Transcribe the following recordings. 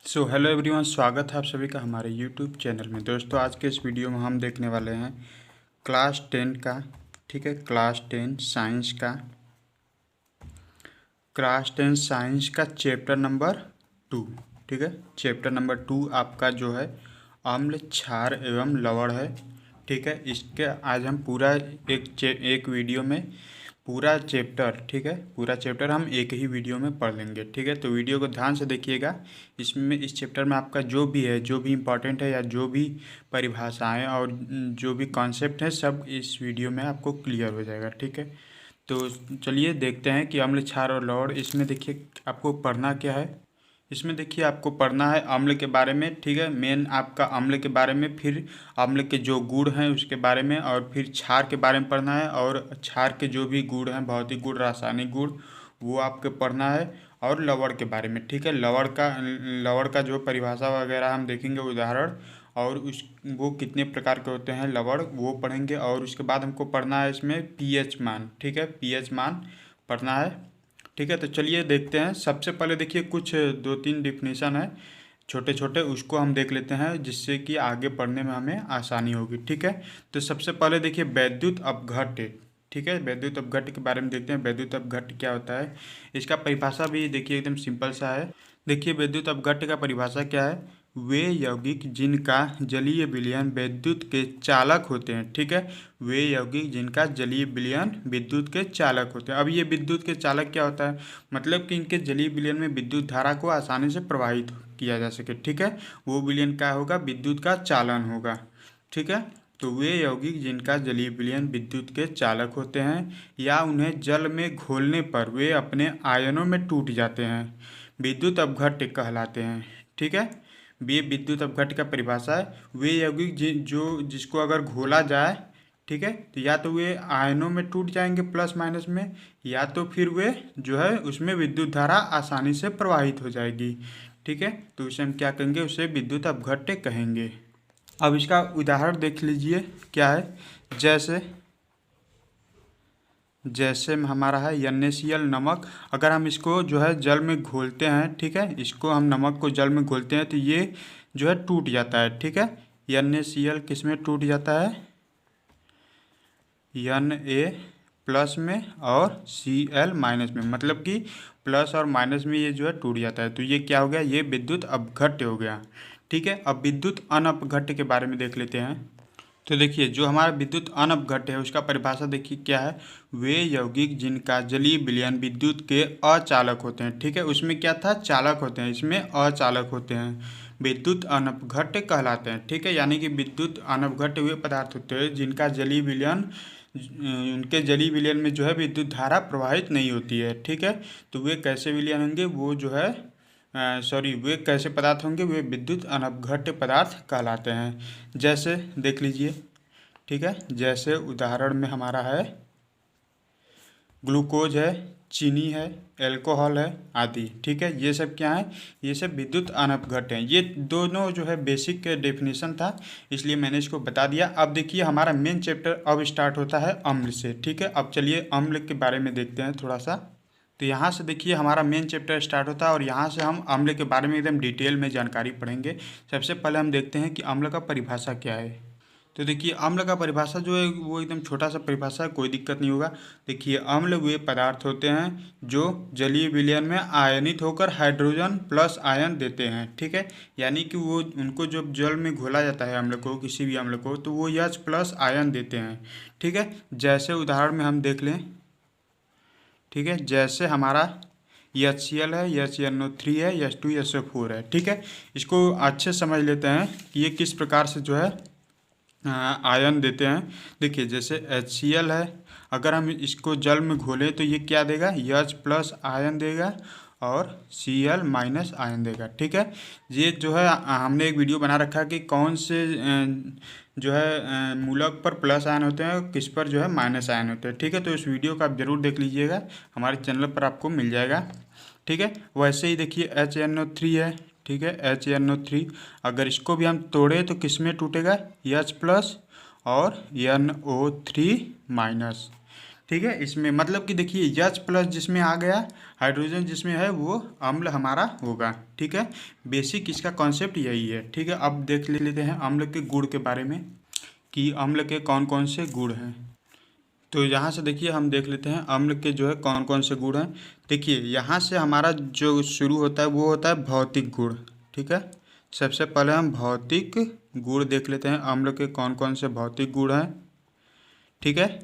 So hello everyone, स्वागत है आप सभी का हमारे यूट्यूब चैनल में। दोस्तों, आज के इस वीडियो में हम देखने वाले हैं क्लास 10 का, ठीक है, क्लास 10 साइंस का चैप्टर नंबर 2। ठीक है, चैप्टर नंबर 2 आपका जो है अम्ल, क्षार एवं लवण है। ठीक है, इसके आज हम पूरा एक वीडियो में पूरा चैप्टर, ठीक है, पूरा चैप्टर हम एक ही वीडियो में पढ़ लेंगे। ठीक है, तो वीडियो को ध्यान से देखिएगा। इस चैप्टर में आपका जो भी है, जो भी इम्पोर्टेंट है या जो भी परिभाषाएं और जो भी कॉन्सेप्ट है, सब इस वीडियो में आपको क्लियर हो जाएगा। ठीक है, तो चलिए देखते हैं कि अम्ल, क्षार और लवण। इसमें देखिए आपको पढ़ना क्या है। इसमें देखिए आपको पढ़ना है अम्ल के बारे में। ठीक है, मेन आपका अम्ल के बारे में, फिर अम्ल के जो गुण हैं उसके बारे में, और फिर क्षार के बारे में पढ़ना है, और क्षार के जो भी गुण हैं, भौतिक गुण, रासायनिक गुण, वो आपको पढ़ना है, और लवण के बारे में। ठीक है, लवण का जो परिभाषा वगैरह हम देखेंगे, उदाहरण, और उस वो कितने प्रकार के होते हैं लवण, वो पढ़ेंगे। और उसके बाद हमको पढ़ना है इसमें पीएच मान। ठीक है, पीएच मान पढ़ना है। ठीक है, तो चलिए देखते हैं। सबसे पहले देखिए कुछ 2-3 डिफिनीशन है छोटे छोटे, उसको हम देख लेते हैं, जिससे कि आगे पढ़ने में हमें आसानी होगी। ठीक है, तो सबसे पहले देखिए वैद्युत अपघट्य। ठीक है, वैद्युत अपघट्य के बारे में देखते हैं। वैद्युत अपघट्य क्या होता है, इसका परिभाषा भी देखिए एकदम सिंपल सा है। देखिए वैद्युत अपघट्य का परिभाषा क्या है, वे यौगिक जिनका जलीय विलयन विद्युत के चालक होते हैं। ठीक है, वे यौगिक जिनका जलीय विलयन विद्युत के चालक होते हैं। अब ये विद्युत के चालक क्या होता है, मतलब कि इनके जलीय विलयन में विद्युत धारा को आसानी से प्रवाहित किया जा सके। ठीक है, वो विलयन क्या होगा, विद्युत का चालन होगा। ठीक है, तो वे यौगिक जिनका जलीय विलयन विद्युत के चालक होते हैं या उन्हें जल में घोलने पर वे अपने आयनों में टूट जाते हैं, विद्युत अपघट्य कहलाते हैं। ठीक है, ये विद्युत अपघट्य का परिभाषा है। वे यौगिक जिसको अगर घोला जाए, ठीक है, तो या तो वे आयनों में टूट जाएंगे प्लस माइनस में, या तो फिर वे जो है उसमें विद्युत धारा आसानी से प्रवाहित हो जाएगी। ठीक है, तो उसे हम क्या कहेंगे, उसे विद्युत अपघट्य कहेंगे। अब इसका उदाहरण देख लीजिए क्या है। जैसे जैसे में हमारा है NaCl नमक। अगर हम इसको जो है जल में घोलते हैं, ठीक है, इसको हम नमक को जल में घोलते हैं तो ये जो है टूट जाता है। ठीक है, NaCl किस में टूट जाता है, Na प्लस में और Cl माइनस में, मतलब कि प्लस और माइनस में ये जो है टूट जाता है। तो ये क्या हो गया, ये विद्युत अपघट्य हो गया। ठीक है, अब विद्युत अनपघट्य के बारे में देख लेते हैं। तो देखिए जो हमारा विद्युत अनपघट्य है उसका परिभाषा देखिए क्या है, वे यौगिक जिनका जलीय विलयन विद्युत के अचालक होते हैं। ठीक है, उसमें क्या था, चालक होते हैं, इसमें अचालक होते हैं, विद्युत अनपघट्य कहलाते हैं। ठीक है, यानी कि विद्युत अनपघट्य वे पदार्थ होते हैं जिनका जलीय विलयन, उनके जलीय विलयन में जो है विद्युत धारा प्रवाहित नहीं होती है। ठीक है, तो वे कैसे विलयन होंगे, वो जो है वे कैसे पदार्थ होंगे, वे विद्युत अनपघट्य पदार्थ कहलाते हैं। जैसे देख लीजिए, ठीक है, जैसे उदाहरण में हमारा है ग्लूकोज है, चीनी है, एल्कोहल है आदि। ठीक है, ये सब क्या है, ये सब विद्युत अनपघट्य हैं। ये दोनों जो है बेसिक डेफिनेशन था, इसलिए मैंने इसको बता दिया। अब देखिए हमारा मेन चैप्टर अब स्टार्ट होता है अम्ल से। ठीक है, अब चलिए अम्ल के बारे में देखते हैं थोड़ा सा। तो यहाँ से देखिए हमारा मेन चैप्टर स्टार्ट होता है, और यहाँ से हम अम्ल के बारे में एकदम डिटेल में जानकारी पढ़ेंगे। सबसे पहले हम देखते हैं कि अम्ल का परिभाषा क्या है। तो देखिए अम्ल का परिभाषा जो है वो एकदम छोटा सा परिभाषा है, कोई दिक्कत नहीं होगा। देखिए अम्ल वे पदार्थ होते हैं जो जलीय विलयन में आयनित होकर हाइड्रोजन प्लस आयन देते हैं। ठीक है, यानी कि वो उनको जब जल में घोला जाता है अम्ल को, किसी भी अम्ल को, तो वो H प्लस आयन देते हैं। ठीक है, जैसे उदाहरण में हम देख लें। ठीक है, जैसे हमारा HCl है, HNO3 है, H2 SO4 है। ठीक है, इसको अच्छे समझ लेते हैं कि ये किस प्रकार से जो है आयन देते हैं। देखिए जैसे HCl है, अगर हम इसको जल में घोलें तो ये क्या देगा, H प्लस आयन देगा और Cl माइनस आयन देगा। ठीक है, ये जो है हमने एक वीडियो बना रखा है कि कौन से जो है मूलक पर प्लस आयन होते हैं और किस पर जो है माइनस आयन होते हैं। ठीक है, तो इस वीडियो को आप ज़रूर देख लीजिएगा, हमारे चैनल पर आपको मिल जाएगा। ठीक है, वैसे ही देखिए HNO3 है। ठीक है, HNO3 अगर इसको भी हम तोड़े तो किस में टूटेगा, H प्लस और NO3 माइनस। ठीक है। इसमें मतलब कि देखिए H प्लस जिसमें आ गया, हाइड्रोजन जिसमें है वो अम्ल हमारा होगा। ठीक है, बेसिक इसका कॉन्सेप्ट यही है। ठीक है, अब देख लेते हैं अम्ल के गुण के बारे में कि अम्ल के कौन कौन से गुण हैं। तो यहाँ से देखिए हम देख लेते हैं अम्ल के जो है कौन कौन से गुण हैं। देखिए यहाँ से हमारा जो शुरू होता है वो होता है भौतिक गुण। ठीक है, सबसे पहले हम भौतिक गुण देख लेते हैं अम्ल के कौन कौन से भौतिक गुण हैं। ठीक है,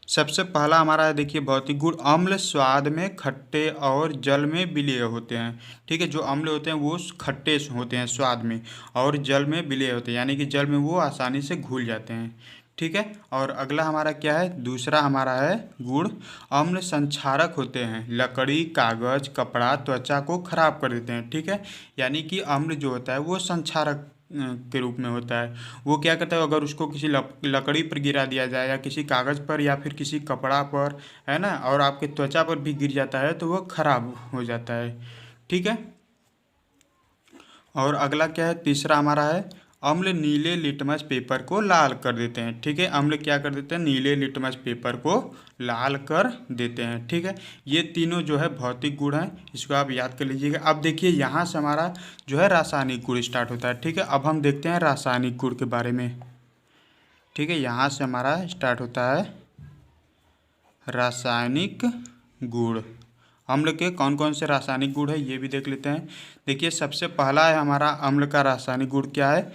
सबसे पहला हमारा है देखिए भौतिक गुण, अम्ल स्वाद में खट्टे और जल में विलेय होते हैं। ठीक है, जो अम्ल होते हैं वो खट्टे होते हैं स्वाद में और जल में विलेय होते हैं, यानी कि जल में वो आसानी से घुल जाते हैं। ठीक है, और अगला हमारा क्या है, दूसरा हमारा है गुण, अम्ल संक्षारक होते हैं, लकड़ी, कागज, कपड़ा, त्वचा को खराब कर देते हैं। ठीक है, यानी कि अम्ल जो होता है वो संक्षारक के रूप में होता है। वो क्या करता है, अगर उसको किसी लकड़ी पर गिरा दिया जाए या किसी कागज़ पर या फिर किसी कपड़ा पर, है ना, और आपके त्वचा पर भी गिर जाता है तो वो खराब हो जाता है। ठीक है, और अगला क्या है, तीसरा हमारा है, अम्ल नीले लिटमस पेपर को लाल कर देते हैं। ठीक है, अम्ल क्या कर देते हैं, नीले लिटमस पेपर को लाल कर देते हैं। ठीक है, ये तीनों जो है भौतिक गुण हैं, इसको आप याद कर लीजिएगा। अब देखिए यहाँ से हमारा जो है रासायनिक गुण स्टार्ट होता है। ठीक है, अब हम देखते हैं रासायनिक गुण के बारे में। ठीक है, यहाँ से हमारा स्टार्ट होता है रासायनिक गुण। अम्ल के कौन कौन से रासायनिक गुण है ये भी देख लेते हैं। देखिए सबसे पहला है हमारा अम्ल का रासायनिक गुण क्या है,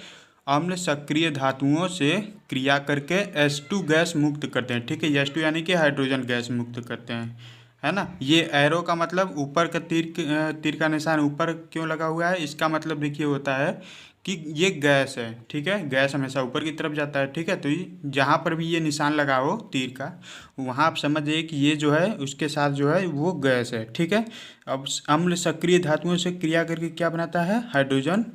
अम्ल सक्रिय धातुओं से क्रिया करके H2 गैस मुक्त करते हैं। ठीक है, H2 यानी कि हाइड्रोजन गैस मुक्त करते हैं, है ना। ये एरो का मतलब ऊपर का तीर का निशान ऊपर क्यों लगा हुआ है, इसका मतलब देखिए होता है कि ये गैस है। ठीक है, गैस हमेशा ऊपर की तरफ जाता है। ठीक है, तो जहाँ पर भी ये निशान लगा हो तीर का, वहाँ आप समझ जाइए कि ये जो है उसके साथ जो है वो गैस है। ठीक है, अब अम्ल सक्रिय धातुओं से क्रिया करके क्या बनाता है, हाइड्रोजन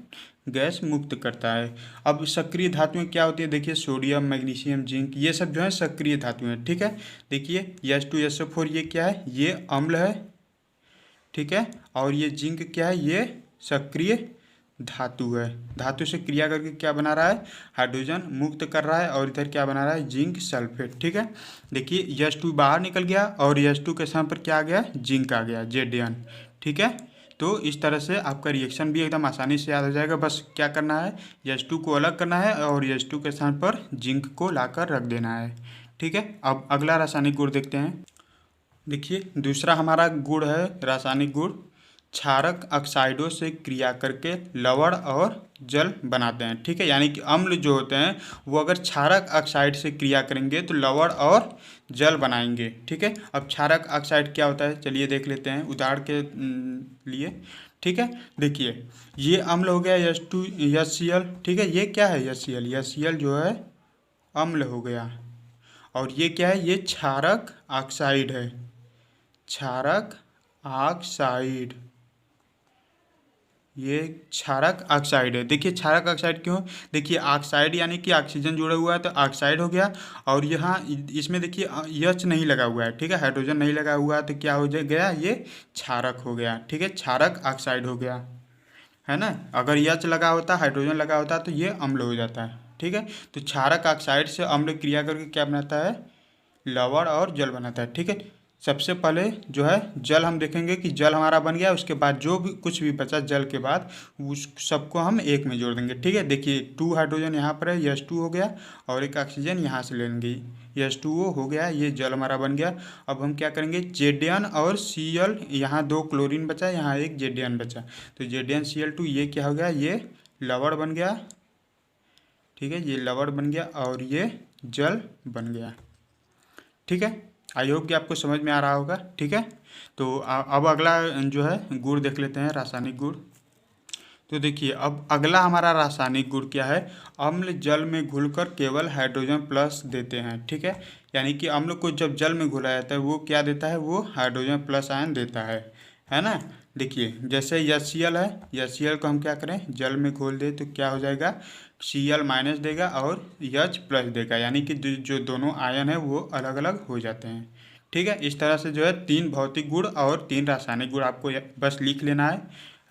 गैस मुक्त करता है। अब सक्रिय धातुएं क्या होती है, देखिए सोडियम, मैग्नीशियम, जिंक, ये सब जो है सक्रिय धातुएं। ठीक है, देखिए H2SO4 ये क्या है, ये अम्ल है। ठीक है, और ये जिंक क्या है, ये सक्रिय धातु है। धातु से क्रिया करके क्या बना रहा है, हाइड्रोजन मुक्त कर रहा है, और इधर क्या बना रहा है, जिंक सल्फेट। ठीक है, देखिए H2 बाहर निकल गया और H2 के स्थान पर क्या आ गया, जिंक आ गया, Zn। ठीक है, तो इस तरह से आपका रिएक्शन भी एकदम आसानी से याद हो जाएगा। बस क्या करना है, H2 को अलग करना है और H2 के स्थान पर जिंक को लाकर रख देना है। ठीक है, अब अगला रासायनिक गुण देखते हैं। देखिए दूसरा हमारा गुण है रासायनिक गुण, क्षारक ऑक्साइडों से क्रिया करके लवण और जल बनाते हैं। ठीक है, यानी कि अम्ल जो होते हैं वो अगर क्षारक ऑक्साइड से क्रिया करेंगे तो लवण और जल बनाएंगे। ठीक है, अब क्षारक ऑक्साइड क्या होता है चलिए देख लेते हैं उदाहरण के लिए। ठीक है, देखिए ये अम्ल हो गया H2 HCl। ठीक है, ये क्या है HCl जो है अम्ल हो गया, और ये क्या है, ये क्षारक ऑक्साइड है, क्षारक ऑक्साइड, ये क्षारक ऑक्साइड है। देखिए क्षारक ऑक्साइड क्यों, देखिए ऑक्साइड यानी कि ऑक्सीजन जुड़ा हुआ है तो ऑक्साइड हो गया, और यहाँ इसमें देखिए H नहीं लगा हुआ है। ठीक है, हाइड्रोजन नहीं लगा हुआ है तो क्या हो गया, ये क्षारक हो गया। ठीक है, क्षारक ऑक्साइड हो गया, है ना। अगर H लगा होता, हाइड्रोजन लगा होता तो ये अम्ल हो जाता है। ठीक है, तो क्षारक ऑक्साइड से अम्ल क्रिया करके क्या बनाता है, लवण और जल बनाता है। ठीक है, सबसे पहले जो है जल हम देखेंगे कि जल हमारा बन गया, उसके बाद जो भी कुछ भी बचा जल के बाद उस सबको हम एक में जोड़ देंगे। ठीक है, देखिए 2 हाइड्रोजन यहाँ पर है, H2 हो गया, और एक ऑक्सीजन यहाँ से लेंगे, H2O हो गया, ये जल हमारा बन गया। अब हम क्या करेंगे, Zn और Cl, यहाँ 2 क्लोरीन बचा, यहाँ एक Zn बचा, तो ZnCl2 ये क्या हो गया, ये लवण बन गया। ठीक है, ये लवण बन गया और ये जल बन गया। ठीक है, आई होप कि आपको समझ में आ रहा होगा। ठीक है, तो अब अगला जो है गुण देख लेते हैं, रासायनिक गुण। तो देखिए अब अगला हमारा रासायनिक गुण क्या है, अम्ल जल में घुलकर केवल हाइड्रोजन प्लस देते हैं। ठीक है, यानी कि अम्ल को जब जल में घुलाया जाता है वो क्या देता है, वो हाइड्रोजन प्लस आयन देता है ना। देखिए जैसे HCl है, HCl को हम क्या करें, जल में घोल दे तो क्या हो जाएगा, Cl- देगा और H प्लस देगा, यानी कि जो दोनों आयन है वो अलग अलग हो जाते हैं। ठीक है, इस तरह से जो है 3 भौतिक गुण और 3 रासायनिक गुण आपको बस लिख लेना है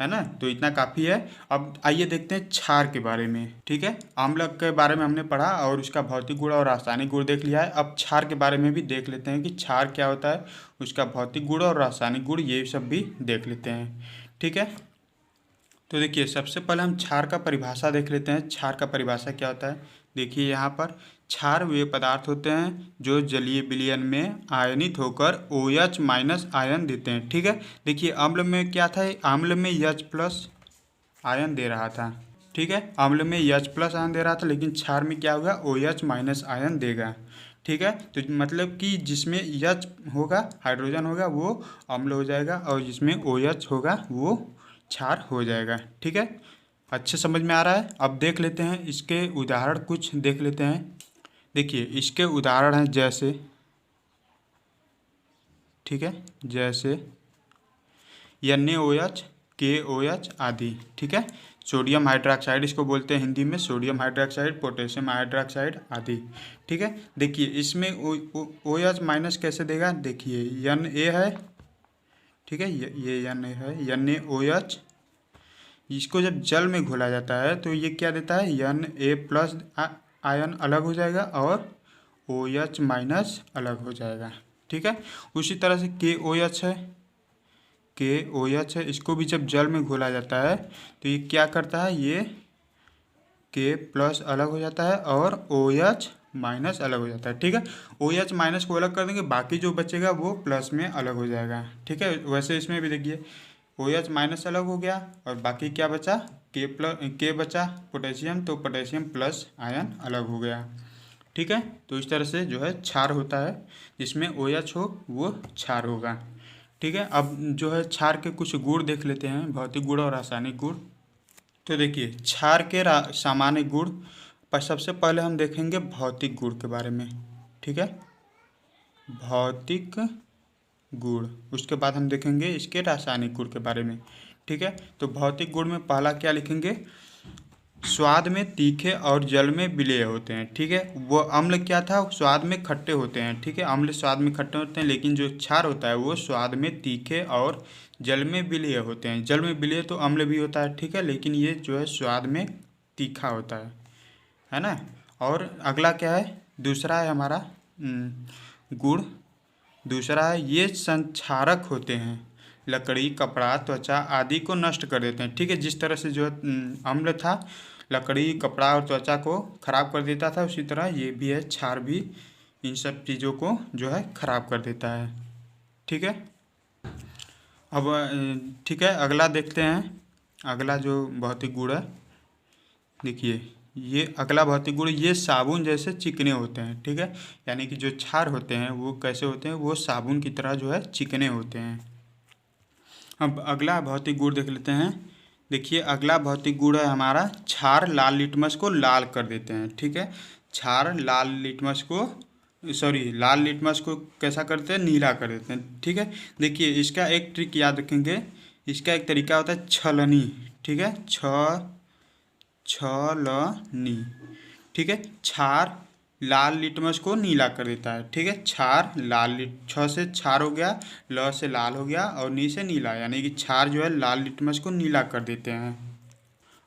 है ना। तो इतना काफ़ी है। अब आइए देखते हैं क्षार के बारे में। ठीक है, अम्ल के बारे में हमने पढ़ा और उसका भौतिक गुण और रासायनिक गुण देख लिया है। अब क्षार के बारे में भी देख लेते हैं कि क्षार क्या होता है, उसका भौतिक गुण और रासायनिक गुण ये सब भी देख लेते हैं। ठीक है, तो देखिए सबसे पहले हम क्षार का परिभाषा देख लेते हैं। क्षार का परिभाषा क्या होता है, देखिए यहाँ पर क्षार वे पदार्थ होते हैं जो जलीय विलयन में आयनित होकर OH माइनस आयन देते हैं। ठीक है, देखिए अम्ल में क्या था, अम्ल में H प्लस आयन दे रहा था। ठीक है, अम्ल में H प्लस आयन दे रहा था, लेकिन क्षार में क्या होगा, OH माइनस आयन देगा। ठीक है, तो मतलब कि जिसमें H होगा, हाइड्रोजन होगा, वो अम्ल हो जाएगा और जिसमें OH होगा वो क्षार हो जाएगा। ठीक है, अच्छे समझ में आ रहा है। अब देख लेते हैं इसके उदाहरण, कुछ देख लेते हैं। देखिए इसके उदाहरण हैं जैसे, ठीक है, जैसे NaOH, KOH आदि। ठीक है, सोडियम हाइड्रोक्साइड इसको बोलते हैं हिंदी में, सोडियम हाइड्रोक्साइड, पोटेशियम हाइड्रोक्साइड आदि। ठीक है, देखिए इसमें OH माइनस कैसे देगा, देखिए Na है, ठीक है, ये Na है, NaOH, इसको जब जल में घोला जाता है तो ये क्या देता है, Na प्लस आयन अलग हो जाएगा और OH माइनस अलग हो जाएगा। ठीक है, उसी तरह से KOH है, KOH है, इसको भी जब जल में घोला जाता है तो ये क्या करता है, ये K प्लस अलग हो जाता है और OH माइनस अलग हो जाता है। ठीक है, OH माइनस को अलग कर देंगे, बाकी जो बचेगा वो प्लस में अलग हो जाएगा। ठीक है, वैसे इसमें भी देखिए OH माइनस अलग हो गया और बाकी क्या बचा, K बचा पोटेशियम, तो पोटेशियम प्लस आयन अलग हो गया। ठीक है, तो इस तरह से जो है क्षार होता है, जिसमें OH हो वो क्षार होगा। ठीक है, अब जो है क्षार के कुछ गुण देख लेते हैं, भौतिक गुण और रासायनिक गुण। तो देखिए क्षार के सामान्य गुण पर सबसे पहले हम देखेंगे भौतिक गुण के बारे में। ठीक है, भौतिक गुण, उसके बाद हम देखेंगे इसके रासायनिक गुण के बारे में। ठीक है, तो भौतिक गुण में पहला क्या लिखेंगे, स्वाद में तीखे और जल में विलेय होते हैं। ठीक है, वो अम्ल क्या था, स्वाद में खट्टे होते हैं। ठीक है, अम्ल स्वाद में खट्टे होते हैं, लेकिन जो क्षार होता है वो स्वाद में तीखे और जल में विलेय होते हैं। जल में विलेय तो अम्ल भी होता है, ठीक है, लेकिन ये जो है स्वाद में तीखा होता है ना। और अगला क्या है, दूसरा है हमारा गुण, दूसरा है ये संक्षारक होते हैं, लकड़ी, कपड़ा, त्वचा आदि को नष्ट कर देते हैं। ठीक है, जिस तरह से जो अम्ल था लकड़ी, कपड़ा और त्वचा को खराब कर देता था, उसी तरह ये भी है, क्षार भी इन सब चीज़ों को जो है खराब कर देता है। ठीक है, अब ठीक है, अगला देखते हैं। अगला जो भौतिक गुण है, देखिए ये अगला भौतिक गुण, ये साबुन जैसे चिकने होते हैं। ठीक है, यानी कि जो क्षार होते हैं वो कैसे होते हैं, वो साबुन की तरह जो है चिकने होते हैं। अब अगला भौतिक गुण देख लेते हैं। देखिए अगला भौतिक गुण है हमारा, क्षार लाल लिटमस को लाल कर देते हैं। ठीक है, क्षार लाल लिटमस को कैसा करते हैं, नीला कर देते हैं। ठीक है, देखिए इसका एक ट्रिक याद रखेंगे, इसका एक तरीका होता है छलनी। ठीक है, छलनी। ठीक है, क्षार लाल लिटमस को नीला कर देता है। ठीक है, क्षार छ से क्षार हो गया, ल से लाल हो गया और नी से नीला, यानी कि क्षार जो है लाल लिटमस को नीला कर देते हैं।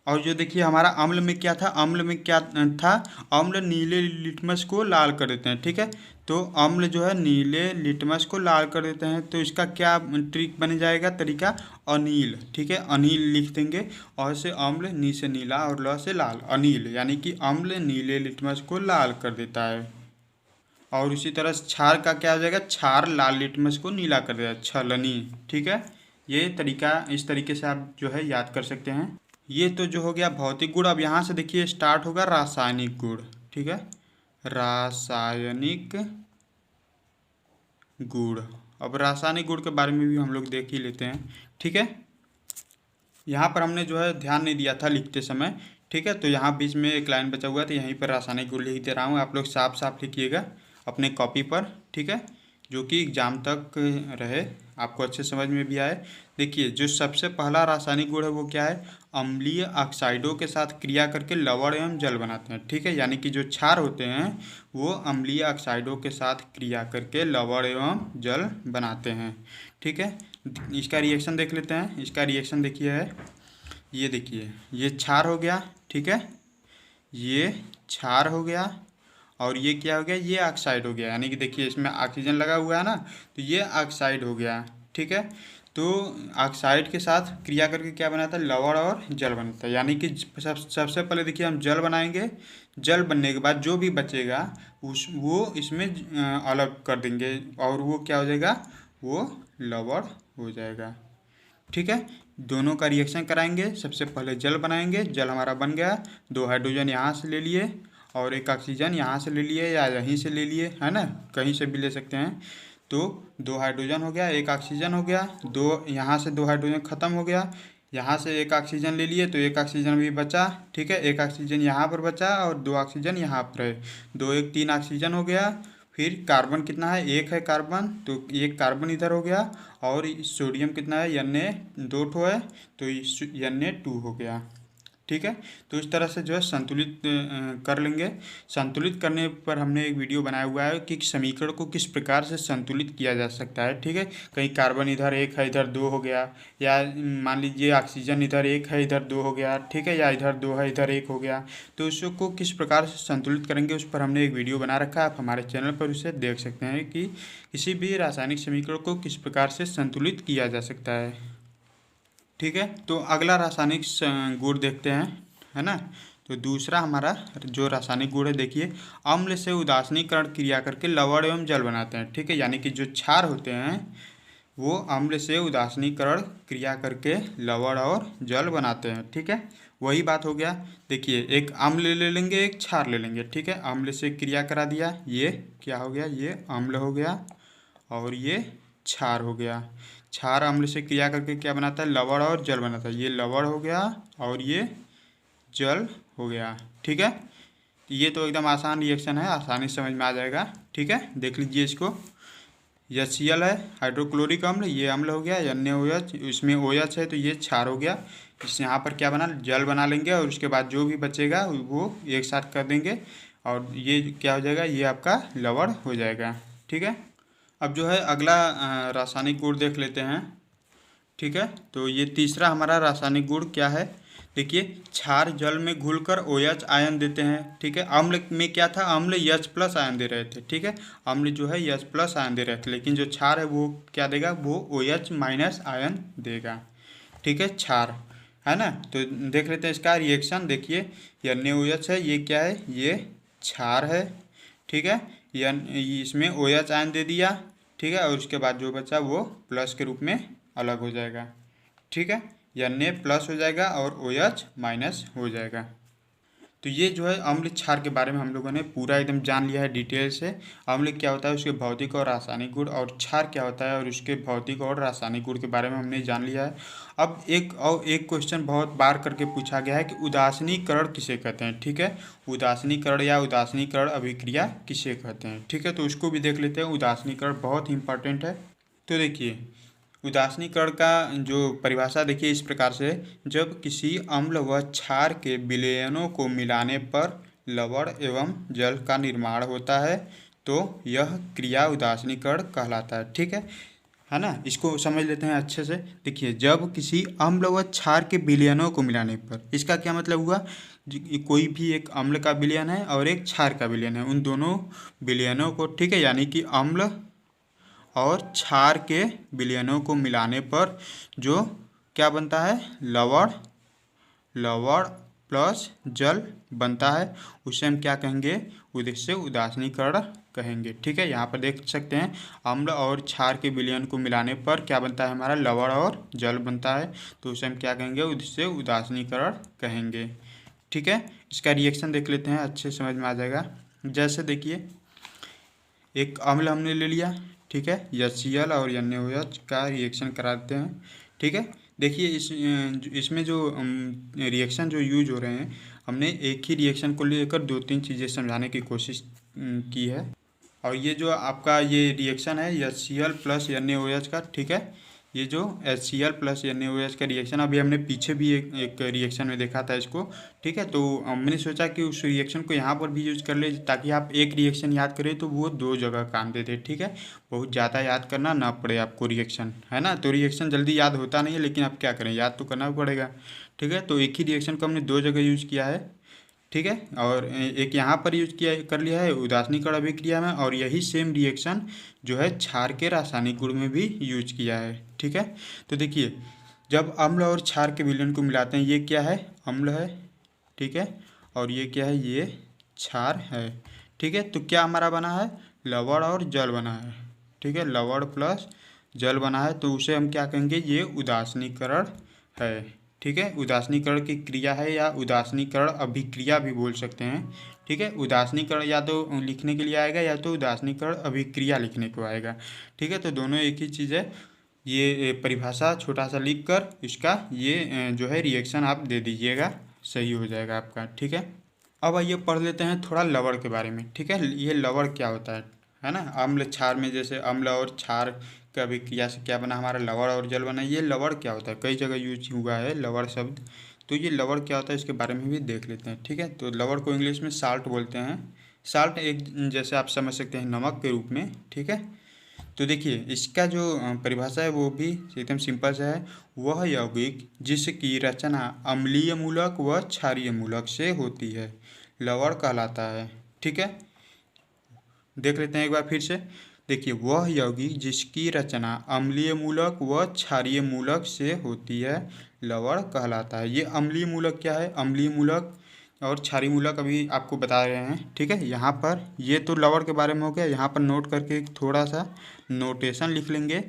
और जो देखिए हमारा अम्ल में क्या था, अम्ल में क्या था, अम्ल नीले लिटमस को लाल कर देते हैं। ठीक है, तो अम्ल जो है नीले लिटमस को लाल कर देते हैं, तो इसका क्या ट्रिक बन जाएगा, तरीका, अनील। ठीक है, अनील लिख देंगे, और से अम्ल, नी से नीला और ल से लाल, अनील, यानी कि अम्ल नीले लिटमस को लाल कर देता है। और उसी तरह क्षार का क्या हो जाएगा, क्षार लाल लिटमस को नीला कर देगा, छलनी। ठीक है, ये तरीका, इस तरीके से आप जो है याद कर सकते हैं। ये तो जो हो गया भौतिक गुण। अब यहाँ से देखिए स्टार्ट होगा रासायनिक गुण। ठीक है, रासायनिक गुण। अब रासायनिक गुण के बारे में भी हम लोग देख ही लेते हैं। ठीक है, यहाँ पर हमने जो है ध्यान नहीं दिया था लिखते समय। ठीक है, तो यहाँ बीच में एक लाइन बचा हुआ है, तो यहीं पर रासायनिक गुण लिख दे रहा हूँ, आप लोग साफ साफ लिखिएगा अपने कॉपी पर। ठीक है, जो कि एग्जाम तक रहे, आपको अच्छे समझ में भी आए। देखिए जो सबसे पहला रासायनिक गुण है वो क्या है, अम्लीय ऑक्साइडों के साथ क्रिया करके लवण एवं जल बनाते हैं। ठीक है, यानी कि जो क्षार होते हैं वो अम्लीय ऑक्साइडों के साथ क्रिया करके लवण एवं जल बनाते हैं। ठीक है, इसका रिएक्शन देख लेते हैं। इसका रिएक्शन देखिए है, ये देखिए ये क्षार हो गया, ठीक है, ये क्षार हो गया और ये क्या हो गया, ये ऑक्साइड हो गया। यानी कि देखिए इसमें ऑक्सीजन लगा हुआ है ना, तो ये ऑक्साइड हो गया, ठीक है। तो ऑक्साइड के साथ क्रिया करके क्या बनाता है, लवण और जल बनता है। यानी कि सबसे पहले देखिए हम जल बनाएंगे, जल बनने के बाद जो भी बचेगा वो इसमें अलग कर देंगे और वो क्या हो जाएगा, वो लवण हो जाएगा, ठीक है। दोनों का रिएक्शन कराएंगे। सबसे पहले जल बनाएंगे, जल हमारा बन गया, 2 हाइड्रोजन यहाँ से ले लिए और 1 ऑक्सीजन यहाँ से ले लिए या यहीं से ले लिए, है ना, कहीं से भी ले सकते हैं। तो 2 हाइड्रोजन हो गया, 1 ऑक्सीजन हो गया, 2 यहाँ से 2 हाइड्रोजन ख़त्म हो गया, यहाँ से 1 ऑक्सीजन ले लिए तो 1 ऑक्सीजन भी बचा, ठीक है। 1 ऑक्सीजन यहाँ पर बचा और 2 ऑक्सीजन यहाँ पर है, 2 1 3 ऑक्सीजन हो गया। फिर कार्बन कितना है, 1 है कार्बन, तो 1 कार्बन इधर हो गया और सोडियम कितना है, Na 2 ठो है, तो Na 2 हो गया, ठीक है। तो इस तरह से जो है संतुलित कर लेंगे। संतुलित करने पर हमने एक वीडियो बनाया हुआ है कि समीकरण को किस प्रकार से संतुलित किया जा सकता है, ठीक है। कहीं कार्बन इधर 1 है इधर 2 हो गया, या मान लीजिए ऑक्सीजन इधर 1 है इधर 2 हो गया, ठीक है, या इधर 2 है इधर 1 हो गया, तो उसको किस प्रकार से संतुलित करेंगे उस पर हमने एक वीडियो बना रखा है। आप हमारे चैनल पर उसे देख सकते हैं कि किसी भी रासायनिक समीकरण को किस प्रकार से संतुलित किया जा सकता है, ठीक है। तो अगला रासायनिक गुण देखते हैं, है ना। तो दूसरा हमारा जो रासायनिक गुण है देखिए, अम्ल से उदासीनीकरण क्रिया करके लवण एवं जल बनाते हैं, ठीक है। यानी कि जो क्षार होते हैं वो अम्ल से उदासीनीकरण क्रिया करके लवण और जल बनाते हैं, ठीक है। वही बात हो गया। देखिए एक अम्ल ले लेंगे एक क्षार ले लेंगे, ठीक है। अम्ल से क्रिया करा दिया, ये क्या हो गया, ये अम्ल हो गया और ये क्षार हो गया। क्षार अम्ल से क्रिया करके क्या बनाता है, लवण और जल बनाता है। ये लवण हो गया और ये जल हो गया, ठीक है। ये तो एकदम आसान रिएक्शन है, आसानी से समझ में आ जाएगा, ठीक है। देख लीजिए इसको, HCl है हाइड्रोक्लोरिक अम्ल, ये अम्ल हो गया, NaOH, इसमें OH है तो ये क्षार हो गया। इस यहाँ पर क्या बना, जल बना लेंगे और उसके बाद जो भी बचेगा वो एक साथ कर देंगे और ये क्या हो जाएगा, ये आपका लवण हो जाएगा, ठीक है। अब जो है अगला रासायनिक गुण देख लेते हैं, ठीक है। तो ये तीसरा हमारा रासायनिक गुण क्या है, देखिए क्षार जल में घुलकर OH आयन देते हैं, ठीक है। अम्ल में क्या था, अम्ल H+ आयन दे रहे थे, ठीक है। अम्ल जो है H+ आयन दे रहे थे, लेकिन जो क्षार है वो क्या देगा, वो OH- आयन देगा, ठीक है, क्षार, है ना। तो देख लेते हैं इसका रिएक्शन। देखिए NaOH है, ये क्या है, ये क्षार है, ठीक है। इसमें OH आयन दे दिया, ठीक है, और उसके बाद जो बचा वो प्लस के रूप में अलग हो जाएगा, ठीक है। Na+ हो जाएगा और OH- हो जाएगा। तो ये जो है अम्ल क्षार के बारे में हम लोगों ने पूरा एकदम जान लिया है डिटेल से। अम्ल क्या होता है, उसके भौतिक और रासायनिक गुण, और क्षार क्या होता है और उसके भौतिक और रासायनिक गुण के बारे में हमने जान लिया है। अब एक क्वेश्चन बहुत बार करके पूछा गया है कि उदासीनीकरण किसे कहते हैं, ठीक है। उदासीनीकरण या उदासीनीकरण अभिक्रिया किसे कहते हैं, ठीक है। तो उसको भी देख लेते हैं। उदासीनीकरण बहुत ही इंपॉर्टेंट है। तो देखिए उदासीनीकरण का जो परिभाषा देखिए इस प्रकार से, जब किसी अम्ल व क्षार के विलयनों को मिलाने पर लवण एवं जल का निर्माण होता है तो यह क्रिया उदासीनीकरण कहलाता है, ठीक है ना। इसको समझ लेते हैं अच्छे से। देखिए जब किसी अम्ल व क्षार के विलयनों को मिलाने पर, इसका क्या मतलब हुआ, कोई भी एक अम्ल का विलयन है और एक क्षार का विलयन है, उन दोनों विलयनों को, ठीक है, यानी कि अम्ल और क्षार के विलयनों को मिलाने पर जो क्या बनता है, लवण प्लस जल बनता है, उसे हम क्या कहेंगे, उसे उदासीनीकरण कहेंगे, ठीक है। यहाँ पर देख सकते हैं अम्ल और क्षार के विलयन को मिलाने पर क्या बनता है, हमारा लवण और जल बनता है, तो उसे हम क्या कहेंगे, उसे उदासीनीकरण कहेंगे, ठीक है। इसका रिएक्शन देख लेते हैं, अच्छे समझ में आ जाएगा। जैसे देखिए एक अम्ल हमने ले लिया, ठीक है, HCl और NaOH का रिएक्शन कराते हैं, ठीक है। देखिए इसमें जो रिएक्शन जो यूज हो रहे हैं, हमने एक ही रिएक्शन को लेकर 2-3 चीज़ें समझाने की कोशिश की है। और ये जो आपका ये रिएक्शन है HCl + NaOH का, ठीक है, ये जो HCl प्लस NaOH का रिएक्शन अभी हमने पीछे भी एक रिएक्शन में देखा था इसको, ठीक है। तो मैंने सोचा कि उस रिएक्शन को यहाँ पर भी यूज कर ले, ताकि आप एक रिएक्शन याद करें तो वो दो जगह काम दे दे, ठीक है। बहुत ज़्यादा याद करना ना पड़े आपको रिएक्शन, है ना। तो रिएक्शन जल्दी याद होता नहीं है, लेकिन आप क्या करें, याद तो करना पड़ेगा, ठीक है। तो एक ही रिएक्शन को हमने दो जगह यूज किया है, ठीक है। और एक यहाँ पर यूज किया कर लिया है उदासीनीकरण अभिक्रिया में, और यही सेम रिएक्शन जो है क्षार के रासायनिक गुण में भी यूज किया है, ठीक है। तो देखिए, जब अम्ल और क्षार के विलयन को मिलाते हैं, ये क्या है, अम्ल है, ठीक है, और ये क्या है, ये क्षार है, ठीक है। तो क्या हमारा बना है, लवण और जल बना है, ठीक है। लवण प्लस जल बना है, तो उसे हम क्या कहेंगे, ये उदासीनीकरण है, ठीक है। उदासीनीकरण की क्रिया है, या उदासीनीकरण अभिक्रिया भी बोल सकते हैं, ठीक है। उदासीनीकरण या तो लिखने के लिए आएगा, या तो उदासीनीकरण अभिक्रिया लिखने को आएगा, ठीक है। तो दोनों एक ही चीज़ है। ये परिभाषा छोटा सा लिख कर इसका ये जो है रिएक्शन आप दे दीजिएगा, सही हो जाएगा आपका, ठीक है। अब आइए पढ़ लेते हैं थोड़ा लवण के बारे में, ठीक है। ये लवण क्या होता है ना। अम्ल क्षार में जैसे अम्ल और क्षार का अभिक्रिया से क्या बना, हमारा लवण और जल बना। ये लवण क्या होता है, कई जगह यूज हुआ है लवण शब्द, तो ये लवण क्या होता है इसके बारे में भी देख लेते हैं, ठीक है। तो लवण को इंग्लिश में साल्ट बोलते हैं। साल्ट एक जैसे आप समझ सकते हैं नमक के रूप में, ठीक है। तो देखिए, इसका जो परिभाषा है वो भी एकदम सिंपल सा है। वह यौगिक जिसकी रचना अम्लीय मूलक व क्षारीय मूलक से होती है लवण कहलाता है, ठीक है। देख लेते हैं एक बार फिर से। देखिए, वह यौगिक जिसकी रचना अम्लीय मूलक व क्षारीय मूलक से होती है लवण कहलाता है। ये अम्लीय मूलक क्या है, अम्लीय मूलक और क्षारीय मूलक अभी आपको बता रहे हैं, ठीक है। यहाँ पर ये तो लवण के बारे में हो गया। यहाँ पर नोट करके थोड़ा सा नोटेशन लिख लेंगे,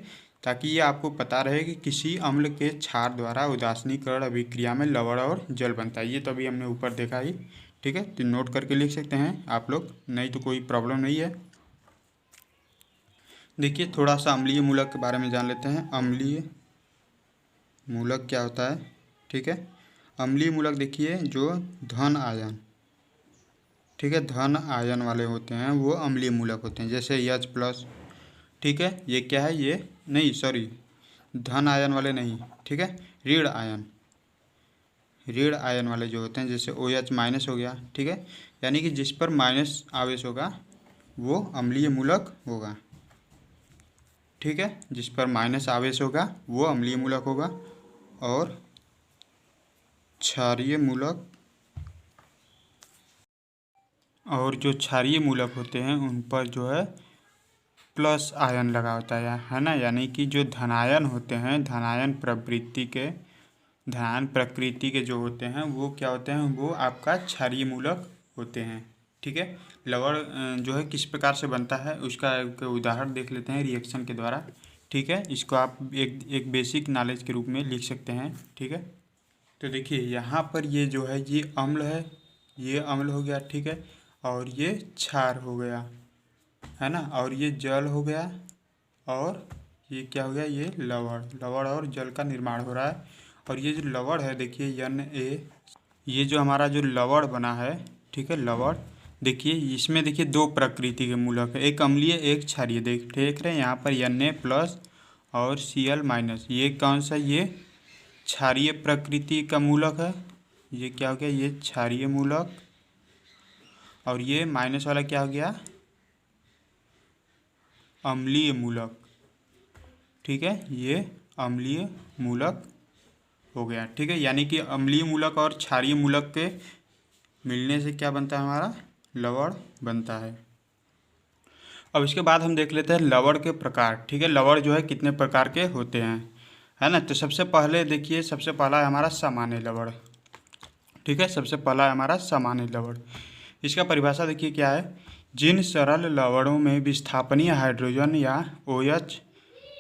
ताकि ये आपको पता रहे कि किसी अम्ल के क्षार द्वारा उदासीनीकरण अभिक्रिया में लवण और जल बनता है। ये तो अभी हमने ऊपर देखा ही, ठीक है। तो नोट करके लिख सकते हैं आप लोग, नहीं तो कोई प्रॉब्लम नहीं है। देखिए, थोड़ा सा अम्लीय मूलक के बारे में जान लेते हैं। अम्लीय मूलक क्या होता है, ठीक है। अम्लीय मूलक देखिए, जो धन आयन, ठीक है, धन आयन वाले होते हैं वो अम्लीय मूलक होते हैं, जैसे H प्लस, ठीक है। ये क्या है, ये नहीं, सॉरी, धन आयन वाले नहीं, ठीक है, ऋण आयन, ऋण आयन वाले जो होते हैं, जैसे OH माइनस हो गया, ठीक है। यानी कि जिस पर माइनस आवेश होगा वो अम्लीय मूलक होगा, ठीक है। जिस पर माइनस आवेश होगा वो अम्लीय मूलक होगा। और क्षारीय मूलक, और जो क्षारीय मूलक होते हैं उन पर जो है प्लस आयन लगा होता है ना। यानी कि जो धनायन होते हैं, धनायन प्रकृति के जो होते हैं वो क्या होते हैं, वो आपका क्षारीय मूलक होते हैं, ठीक है। लवण जो है किस प्रकार से बनता है उसका एक उदाहरण देख लेते हैं रिएक्शन के द्वारा, ठीक है। इसको आप एक बेसिक नॉलेज के रूप में लिख सकते हैं, ठीक है। तो देखिए, यहाँ पर ये जो है ये अम्ल है, ये अम्ल हो गया, ठीक है। और ये क्षार हो गया, है ना। और ये जल हो गया, और ये क्या हो गया, ये लवण, लवण और जल का निर्माण हो रहा है। और ये जो लवण है देखिए Na, ये जो हमारा जो लवण बना है, ठीक है, लवण, देखिए इसमें देखिए दो प्रकृति के मूलक है, एक अम्लीय एक क्षारीय। देख रहे हैं यहाँ पर Na प्लस और Cl माइनस, ये कौन सा, ये क्षारीय प्रकृति का मूलक है। ये क्या हो गया, ये क्षारीय मूलक। और ये माइनस वाला क्या हो गया, अम्लीय मूलक, ठीक है। ये अम्लीय मूलक हो गया, ठीक है। यानी कि अम्लीय मूलक और क्षारीय मूलक के मिलने से क्या बनता है, हमारा लवण बनता है। अब इसके बाद हम देख लेते हैं लवण के प्रकार, ठीक है। लवण जो है कितने प्रकार के होते हैं, है ना। तो सबसे पहले देखिए, सबसे पहला है हमारा सामान्य लवण, ठीक है। सबसे पहला है हमारा सामान्य लवण। इसका परिभाषा देखिए क्या है, जिन सरल लवणों में विस्थापनीय हाइड्रोजन या OH,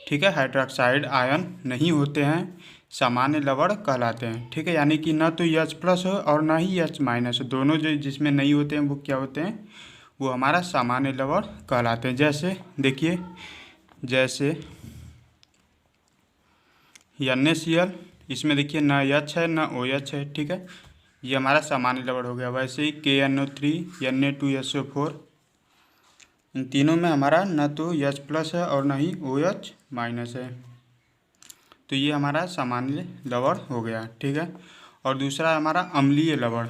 ठीक है, हाइड्रोक्साइड आयन नहीं होते हैं, सामान्य लवण कहलाते हैं, ठीक है। यानी कि न तो H प्लस हो और न ही H माइनस हो, दोनों जो जिसमें नहीं होते हैं वो क्या होते हैं, वो हमारा सामान्य लवण कहलाते हैं। जैसे देखिए, जैसे NaCl, इसमें देखिए न H है न OH है, ठीक है, ये हमारा सामान्य लवण हो गया। वैसे ही KNO3, Na2SO4, इन तीनों में हमारा न तो H प्लस है और न ही OH माइनस है। तो ये हमारा सामान्य लवण हो गया, ठीक है। और दूसरा हमारा अम्लीय लवण,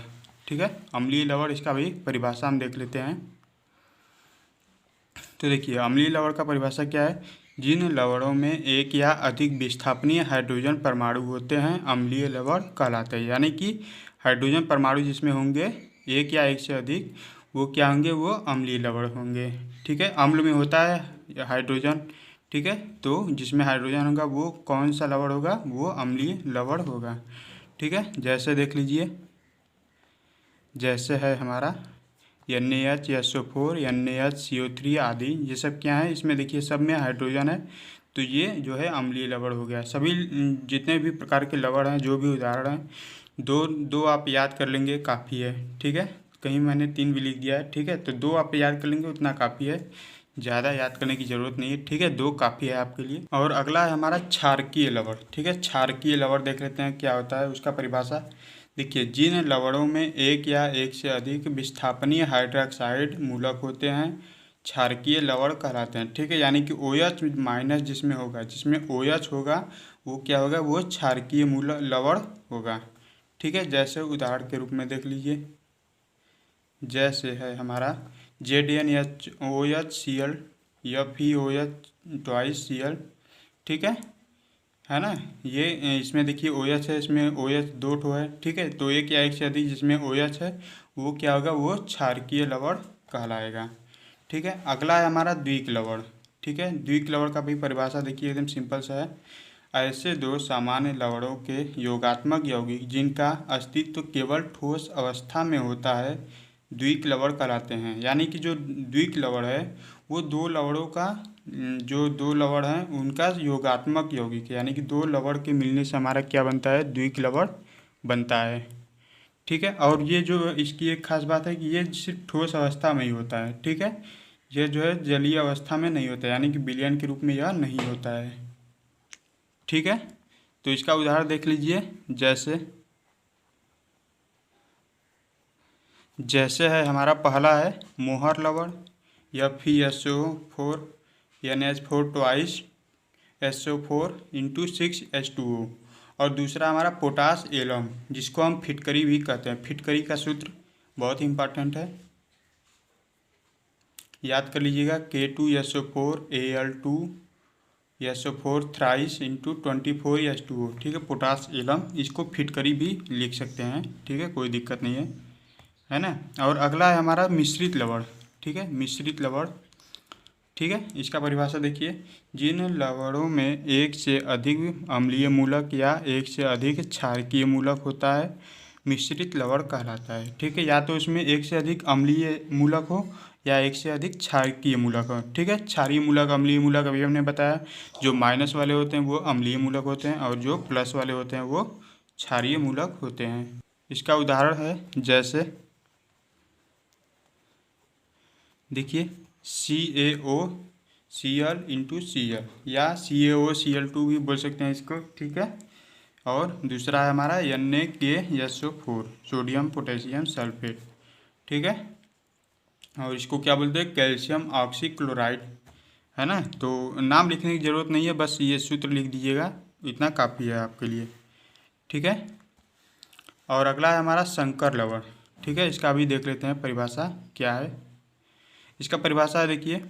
ठीक है। अम्लीय लवण, इसका भी परिभाषा हम देख लेते हैं। तो देखिए अम्लीय लवण का परिभाषा क्या है, जिन लवणों में एक या अधिक विस्थापनीय हाइड्रोजन परमाणु होते हैं अम्लीय लवण कहलाते हैं। यानी कि हाइड्रोजन परमाणु जिसमें होंगे एक या एक से अधिक, वो क्या होंगे, वो अम्लीय लवण होंगे, ठीक है। अम्ल में होता है हाइड्रोजन, ठीक है, तो जिसमें हाइड्रोजन होगा वो कौन सा लवण होगा, वो अम्लीय लवण होगा, ठीक है। जैसे देख लीजिए, जैसे है हमारा NaH, SO4, NaH, CO3 आदि, ये सब क्या है, इसमें देखिए सब में हाइड्रोजन है, तो ये जो है अम्लीय लवण हो गया। सभी जितने भी प्रकार के लवण हैं, जो भी उदाहरण हैं, दो आप याद कर लेंगे काफ़ी है, ठीक है। कहीं मैंने 3 भी लिख दिया है, ठीक है, तो 2 आप याद कर लेंगे उतना काफ़ी है, ज़्यादा याद करने की ज़रूरत नहीं है, ठीक है, 2 काफ़ी है आपके लिए। और अगला है हमारा क्षारकीय लवण, ठीक है। क्षारकीय लवण देख लेते हैं क्या होता है, उसका परिभाषा देखिए, जिन लवणों में एक या एक से अधिक विस्थापनीय हाइड्रोक्साइड मूलक होते हैं क्षारकीय लवण कहलाते हैं, ठीक है। यानी कि OH माइनस जिसमें होगा, जिसमें OH होगा वो क्या होगा, वो क्षारकीय लवण होगा, ठीक है। जैसे उदाहरण के रूप में देख लीजिए, जैसे है हमारा ZnHOHCl, FeOH2Cl, ठीक है ना। ये इसमें देखिए OH है, इसमें OH 2 ठो है, ठीक है। तो एक या एक से अधिक जिसमें OH है वो क्या होगा, वो क्षारकीय लवण कहलाएगा, ठीक है। अगला है हमारा द्विक लवण, ठीक है। द्विक लवण का भी परिभाषा देखिए एकदम सिंपल सा है, ऐसे दो सामान्य लवणों के योगात्मक यौगिक जिनका अस्तित्व केवल ठोस अवस्था में होता है द्विक लवण कहलाते हैं। यानी कि जो द्विक लवण है वो दो लवणों का, जो दो लवण हैं उनका योगात्मक यौगिक है, यानी कि दो लवण के मिलने से हमारा क्या बनता है, द्विक लवण बनता है, ठीक है। और ये जो इसकी एक खास बात है कि ये सिर्फ ठोस अवस्था में ही होता है, ठीक है। ये जो है जलीय अवस्था में नहीं होता है, यानी कि विलयन के रूप में यह नहीं होता है, ठीक है। तो इसका उदाहरण देख लीजिए, जैसे है हमारा पहला है मोहर लवण, FeSO4 NH4 twice SO4 × 6H2O। और दूसरा हमारा पोटास एलम, जिसको हम फिटकरी भी कहते हैं। फिटकरी का सूत्र बहुत इंपॉर्टेंट है, याद कर लीजिएगा, K2SO4 Al2 SO4 thrice × 24H2O, ठीक है। पोटास एलम, इसको फिटकरी भी लिख सकते हैं, ठीक है, कोई दिक्कत नहीं है ना। और अगला है हमारा मिश्रित लवण, ठीक है, मिश्रित लवण, ठीक है। इसका परिभाषा देखिए, जिन लवणों में एक से अधिक अम्लीय मूलक या एक से अधिक क्षारकीय मूलक होता है मिश्रित लवण कहलाता है, ठीक है। या तो इसमें एक से अधिक अम्लीय मूलक हो या एक से अधिक क्षारकीय मूलक हो, ठीक है। क्षारीय मूलक, अम्लीय मूलक अभी हमने बताया, जो माइनस वाले होते हैं वो अम्लीय मूलक होते हैं और जो प्लस वाले होते हैं वो क्षारीय मूलक होते हैं। इसका उदाहरण है, जैसे देखिए CaOCl × Cl या CaOCl2 भी बोल सकते हैं इसको, ठीक है। और दूसरा है हमारा NaKSO4 सोडियम पोटेशियम सल्फेट, ठीक है। और इसको क्या बोलते हैं, कैल्शियम ऑक्सीक्लोराइड, है ना। तो नाम लिखने की ज़रूरत नहीं है, बस ये सूत्र लिख दीजिएगा, इतना काफ़ी है आपके लिए, ठीक है। और अगला है हमारा संकर लवण, ठीक है। इसका भी देख लेते हैं परिभाषा क्या है। इसका परिभाषा है देखिए,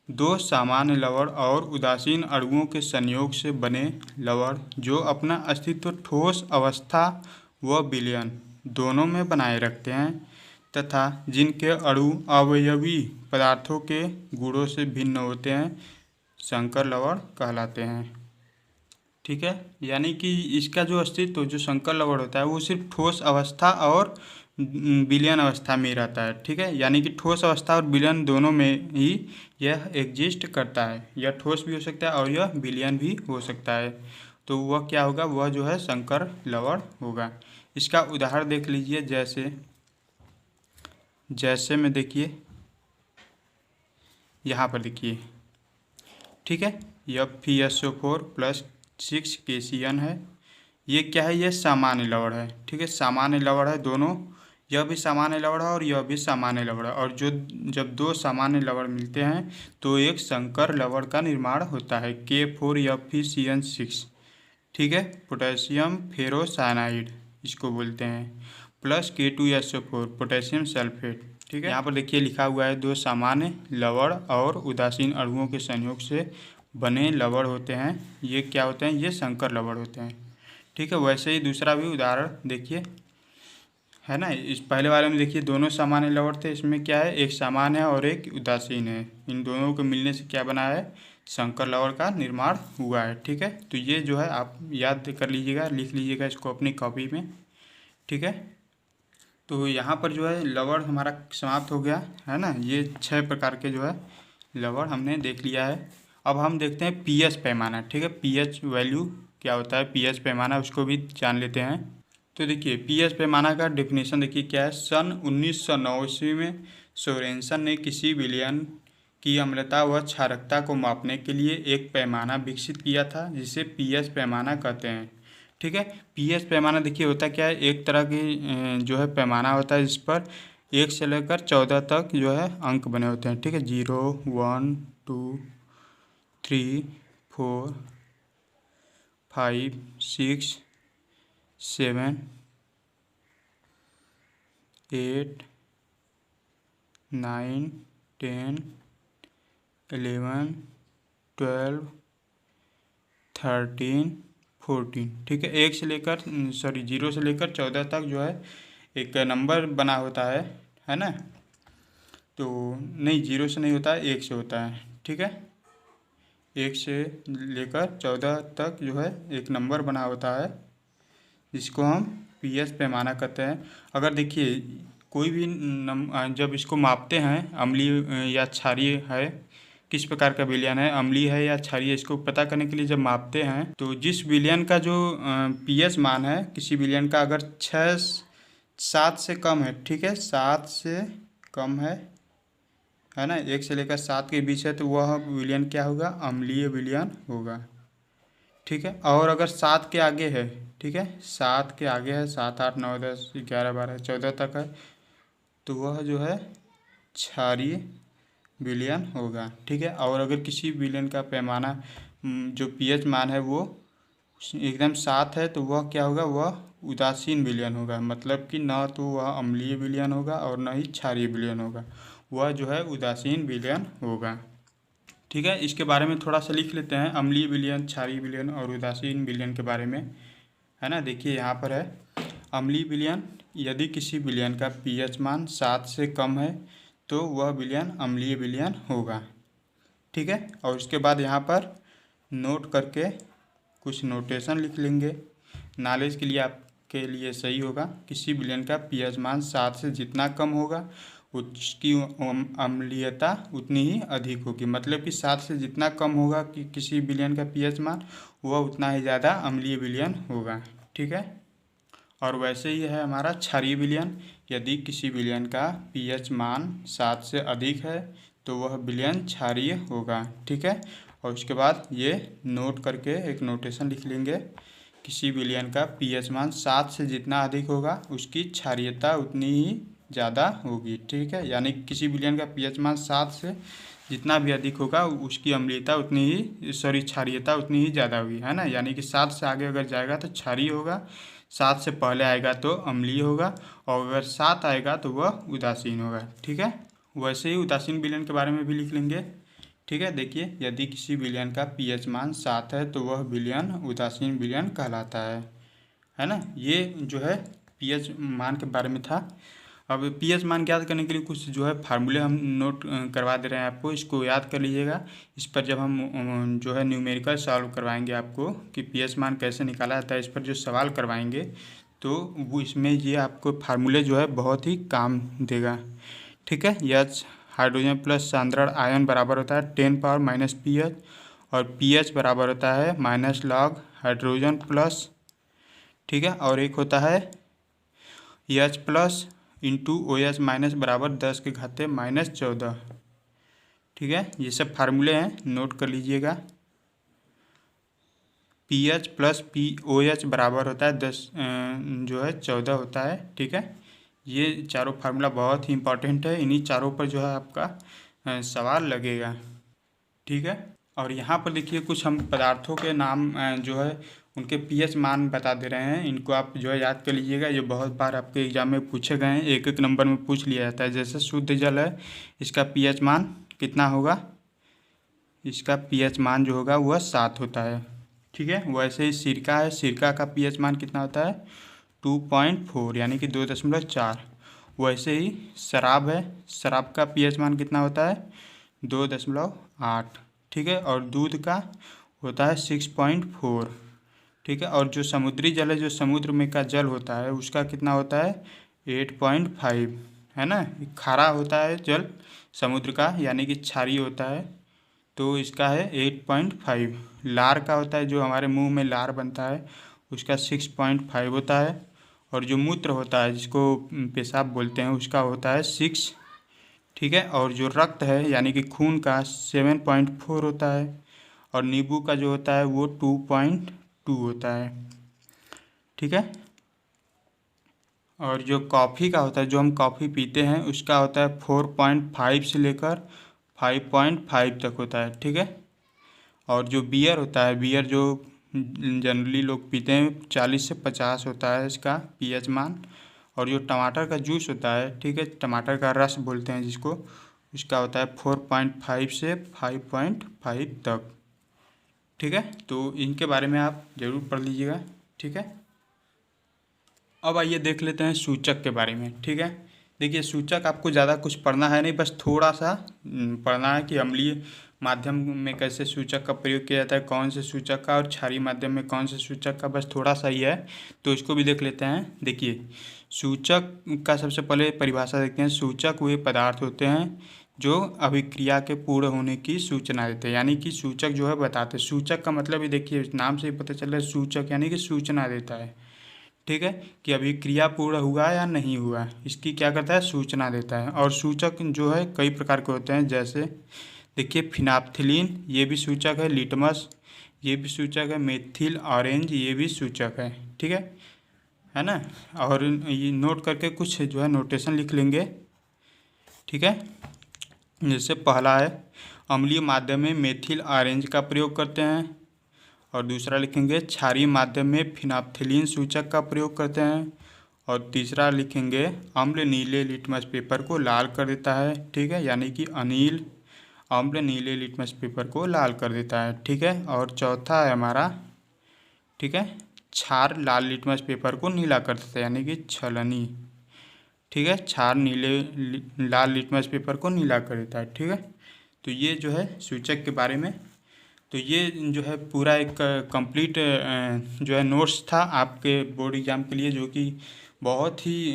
दो सामान्य लवण और उदासीन अणुओं के संयोग से बने लवण जो अपना अस्तित्व ठोस अवस्था व विलयन दोनों में बनाए रखते हैं तथा जिनके अणु अवयवी पदार्थों के गुणों से भिन्न होते हैं संकर लवण कहलाते हैं, ठीक है। यानी कि इसका जो अस्तित्व, जो संकर लवण होता है वो सिर्फ ठोस अवस्था और विलयन अवस्था में ही रहता है, ठीक है। यानी कि ठोस अवस्था और विलयन दोनों में ही यह एग्जिस्ट करता है, यह ठोस भी हो सकता है और यह विलयन भी हो सकता है। तो वह क्या होगा, वह जो है संकर लवण होगा। इसका उदाहरण देख लीजिए, जैसे में देखिए यहाँ पर देखिए, ठीक है, FeSO4 + 6KCN है। ये क्या है, ये सामान्य लवण है, ठीक है, सामान्य लवण है दोनों। यह भी सामान्य लवण है और यह भी सामान्य लवण है, और जो जब दो सामान्य लवण मिलते हैं तो एक संकर लवण का निर्माण होता है, K4FeCN6। ठीक है, पोटेशियम फेरोसाइनाइड इसको बोलते हैं, प्लस K2SO4 पोटेशियम सल्फेट। ठीक है, यहाँ पर देखिए लिखा हुआ है दो सामान्य लवण और उदासीन अणुओं के संयोग से बने लवण होते हैं, ये क्या होते हैं, ये संकर लवण होते हैं। ठीक है, वैसे ही दूसरा भी उदाहरण देखिए, है ना। इस पहले वाले में देखिए दोनों सामान्य लवण थे, इसमें क्या है, एक सामान्य है और एक उदासीन है, इन दोनों के मिलने से क्या बना है, संकर लवण का निर्माण हुआ है। ठीक है, तो ये जो है आप याद कर लीजिएगा, लिख लीजिएगा इसको अपनी कॉपी में। ठीक है, तो यहाँ पर जो है लवण हमारा समाप्त हो गया है ना, ये 6 प्रकार के जो है लवण हमने देख लिया है। अब हम देखते हैं पीएच पैमाना। ठीक है, पीएच वैल्यू क्या होता है, पीएच पैमाना उसको भी जान लेते हैं। तो देखिए पीएच पैमाना का डेफिनेशन देखिए क्या है। सन 1989 में सोरेनसन ने किसी विलयन की अम्लता व क्षारकता को मापने के लिए एक पैमाना विकसित किया था जिसे पीएच पैमाना कहते हैं। ठीक है, पीएच पैमाना देखिए होता क्या है, एक तरह की जो है पैमाना होता है जिस पर 1 से लेकर 14 तक जो है अंक बने होते हैं। ठीक है, 0, 1, 2, 3, 4, 5, 6, 7, 8, 9, 10, 11, 12, 13, 14। ठीक है, 1 से लेकर 0 से लेकर 14 तक जो है एक नंबर बना होता है ना। तो नहीं, 0 से नहीं होता है, 1 से होता है। ठीक है, 1 से लेकर 14 तक जो है एक नंबर बना होता है जिसको हम पीएच पैमाना कहते हैं। अगर देखिए कोई भी जब इसको मापते हैं, अम्लीय या क्षारीय है, किस प्रकार का विलयन है, अम्लीय है या क्षारीय, इसको पता करने के लिए जब मापते हैं तो जिस विलयन का जो पीएच मान है, किसी विलयन का अगर 7 से कम है, ठीक है, 7 से कम है ना, 1 से लेकर 7 के बीच है, तो वह विलयन क्या होगा, अम्लीय विलयन होगा। ठीक है, और अगर 7 के आगे है, ठीक है, 7 के आगे है, 7, 8, 9, 10, 11, 12, 14 तक है, तो वह जो है क्षारीय विलयन होगा। ठीक है, और अगर किसी विलयन का पैमाना जो पीएच मान है वो एकदम 7 है, तो वह क्या होगा, वह उदासीन विलयन होगा। मतलब कि न तो वह अम्लीय विलयन होगा और न ही क्षारीय विलयन होगा, वह जो है उदासीन विलयन होगा। ठीक है, इसके बारे में थोड़ा सा लिख लेते हैं, अम्लीय विलयन, क्षारीय विलयन और उदासीन विलयन के बारे में, है ना। देखिए यहाँ पर है अम्लीय विलयन, यदि किसी विलयन का पीएच मान 7 से कम है तो वह विलयन अम्लीय विलयन होगा। ठीक है, और उसके बाद यहाँ पर नोट करके कुछ नोटेशन लिख लेंगे, नॉलेज के लिए आपके लिए सही होगा। किसी विलयन का पीएच मान 7 से जितना कम होगा उसकी अम्लीयता उतनी ही अधिक होगी। मतलब कि 7 से जितना कम होगा कि किसी विलयन का पीएच मान, वह उतना ही ज़्यादा अम्लीय विलयन होगा। ठीक है, और वैसे ही है हमारा क्षारीय विलयन, यदि किसी विलयन का पीएच मान 7 से अधिक है तो वह विलयन क्षारीय होगा। ठीक है, और उसके बाद ये नोट करके एक नोटेशन लिख लेंगे, किसी विलयन का पीएच मान 7 से जितना अधिक होगा उसकी क्षारीयता उतनी ही ज़्यादा होगी। ठीक है, यानी किसी विलयन का पीएच मान 7 से जितना भी अधिक होगा उसकी अम्लीयता उतनी ही क्षारीयता उतनी ही ज़्यादा होगी, है ना। यानी कि 7 से आगे अगर जाएगा तो क्षारीय होगा, 7 से पहले आएगा तो अम्लीय होगा, और अगर 7 आएगा तो वह उदासीन होगा। ठीक है, वैसे ही उदासीन विलयन के बारे में भी लिख लेंगे। ठीक है, देखिए यदि किसी विलयन का पीएच मान 7 है तो वह विलयन उदासीन विलयन कहलाता है ना। ये जो है पीएच मान के बारे में था। अब पीएच मान ज्ञात करने के लिए कुछ जो है फार्मूले हम नोट करवा दे रहे हैं आपको, इसको याद कर लीजिएगा। इस पर जब हम जो है न्यूमेरिकल सॉल्व करवाएंगे आपको कि पीएच मान कैसे निकाला जाता है, इस पर जो सवाल करवाएंगे तो वो इसमें ये आपको फार्मूले जो है बहुत ही काम देगा। ठीक है, एच हाइड्रोजन प्लस सांद्रण आयन बराबर होता है 10 पावर माइनस पीएच, और पीएच बराबर होता है माइनस लॉग हाइड्रोजन प्लस। ठीक है, और एक होता है H plus into O H minus बराबर 10 के घाते माइनस 14। ठीक है, ये सब फार्मूले हैं, नोट कर लीजिएगा। PH plus pOH बराबर होता है 10 जो है 14 होता है। ठीक है, ये चारों फार्मूला बहुत ही इंपॉर्टेंट है, इन्हीं चारों पर जो है आपका सवाल लगेगा। ठीक है, और यहाँ पर देखिए कुछ हम पदार्थों के नाम जो है उनके पीएच मान बता दे रहे हैं, इनको आप जो है याद कर लीजिएगा। ये बहुत बार आपके एग्जाम में पूछे गए हैं, एक एक नंबर में पूछ लिया जाता है। जैसे शुद्ध जल है, इसका पीएच मान कितना होगा, इसका पीएच मान जो होगा वह 7 होता है। ठीक है, वैसे ही सिरका है, सिरका का पीएच मान कितना होता है 2.4 यानी कि 2.4। वैसे ही शराब है, शराब का पीएच मान कितना होता है 2.8। ठीक है, और दूध का होता है 6.4। ठीक है, और जो समुद्री जल है, जो समुद्र में का जल होता है उसका कितना होता है 8.5, है ना। खारा होता है जल समुद्र का, यानी कि क्षारीय होता है, तो इसका है 8.5। लार का होता है, जो हमारे मुंह में लार बनता है उसका 6.5 होता है। और जो मूत्र होता है, जिसको पेशाब बोलते हैं, उसका होता है 6। ठीक है, और जो रक्त है यानी कि खून का 7.4 होता है। और नींबू का जो होता है वो 2.2 होता है। ठीक है, और जो कॉफ़ी का होता है, जो हम कॉफ़ी पीते हैं, उसका होता है 4.5 से लेकर 5.5 तक होता है। ठीक है, और जो बियर होता है, बियर जो जनरली लोग पीते हैं, 40 से 50 होता है इसका पीएच मान। और जो टमाटर का जूस होता है, ठीक है, टमाटर का रस बोलते हैं जिसको, उसका होता है 4.5 से 5.5 तक। ठीक है, तो इनके बारे में आप ज़रूर पढ़ लीजिएगा। ठीक है, अब आइए देख लेते हैं सूचक के बारे में। ठीक है, देखिए सूचक आपको ज़्यादा कुछ पढ़ना है नहीं, बस थोड़ा सा पढ़ना है कि अम्लीय माध्यम में कैसे सूचक का प्रयोग किया जाता है, कौन से सूचक का, और क्षारीय माध्यम में कौन से सूचक का, बस थोड़ा सा ही है, तो इसको भी देख लेते हैं। देखिए सूचक का सबसे पहले परिभाषा देखते हैं। सूचक वे पदार्थ होते हैं जो अभिक्रिया के पूर्ण होने की सूचना देते हैं, यानी कि सूचक जो है बताते हैं। सूचक का मतलब ही देखिए नाम से ही पता चल रहा है, सूचक यानी कि सूचना देता है। ठीक है, कि अभिक्रिया पूर्ण हुआ या नहीं हुआ, इसकी क्या करता है सूचना देता है। और सूचक जो है कई प्रकार के होते हैं, जैसे देखिए फिनाप्थिलीन ये भी सूचक है, लिटमस ये भी सूचक है, मेथिल ऑरेंज ये भी सूचक है। ठीक है ना। और ये नोट करके कुछ जो है नोटेशन लिख लेंगे। ठीक है, जैसे पहला है अम्लीय माध्यम में मेथिल ऑरेंज का प्रयोग करते हैं। और दूसरा लिखेंगे क्षारीय माध्यम में फिनाप्थिलीन सूचक का प्रयोग करते हैं। और तीसरा लिखेंगे अम्ल नीले लिटमस पेपर को लाल कर देता है। ठीक है, यानी कि अनिल अम्ल नीले लिटमस पेपर को लाल कर देता है। ठीक है, और चौथा है हमारा, ठीक है, क्षार लाल लिटमस पेपर को नीला कर देता है, यानी कि छलनी। ठीक है, क्षार लाल लिटमस पेपर को नीला कर देता है। ठीक है, तो ये जो है सूचक के बारे में, तो ये जो है पूरा एक कंप्लीट जो है नोट्स था आपके बोर्ड एग्ज़ाम के लिए, जो कि बहुत ही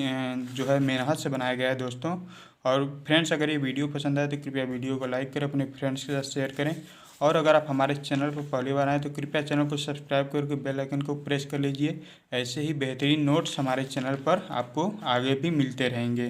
जो है मेहनत से बनाया गया है दोस्तों। और फ्रेंड्स, अगर ये वीडियो पसंद आए तो कृपया वीडियो को लाइक करें, अपने फ्रेंड्स के साथ शेयर करें। और अगर आप हमारे चैनल पर पहली बार आएँ तो कृपया चैनल को सब्सक्राइब करके बेल आइकन को प्रेस कर लीजिए। ऐसे ही बेहतरीन नोट्स हमारे चैनल पर आपको आगे भी मिलते रहेंगे।